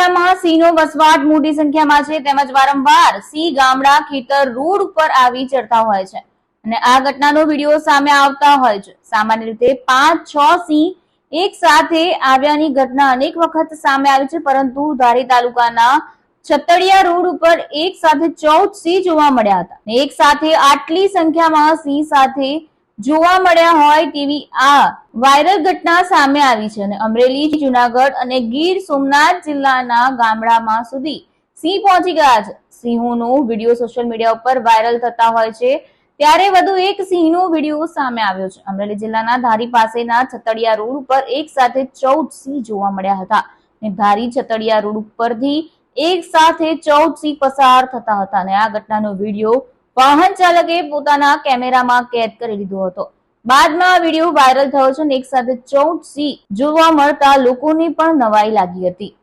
જિલ્લામાં સિંહનો વસવાટ મોટી સંખ્યામાં છે, તેમજ વારંવાર સિંહ ગામડા ખેતર રોડ ઉપર આવી ચડતા હોય છે અને આ ઘટનાનો વિડીયો સામે આવતા હોય છે. સામાન્ય રીતે 5-6 સિંહ એક સાથે આવ્યાની ઘટના અનેક વખત સામે આવી છે, પરંતુ ધારી તાલુકાના છતડિયા રોડ ઉપર એક સાથે 14 સિંહ જોવા મળ્યા હતા. એક સાથે આટલી સંખ્યામાં સિંહ સાથે જોવા મળ્યા હોય તેવી આ વાયરલ ઘટના સામે આવી છે અને અમરેલી, જુનાગઢ અને ગીર સોમનાથ જિલ્લાના ગામડામાં સુધી સિંહ પહોંચી ગયા છે. સિંહોનો વિડીયો સોશિયલ મીડિયા ઉપર વાયરલ થતા હોય છે, ત્યારે વધુ એક સિંહનો વિડીયો સામે આવ્યો છે. અમરેલી જિલ્લાના ધારી પાસેના છતડિયા રોડ ઉપર એક સાથે 14 સિંહ જોવા મળ્યા હતા અને ધારી છતડિયા રોડ ઉપરથી એક સાથે 14 સિંહ પસાર થતા હતા અને આ ઘટનાનો વિડીયો વાહન ચાલકે પોતાના કેમેરામાં કેદ કરી લીધો હતો. બાદમાં આ વિડીયો વાયરલ થયો છે અને એક સાથે 14 સિંહ જોવા મળતા લોકોને પણ નવાઈ લાગી હતી.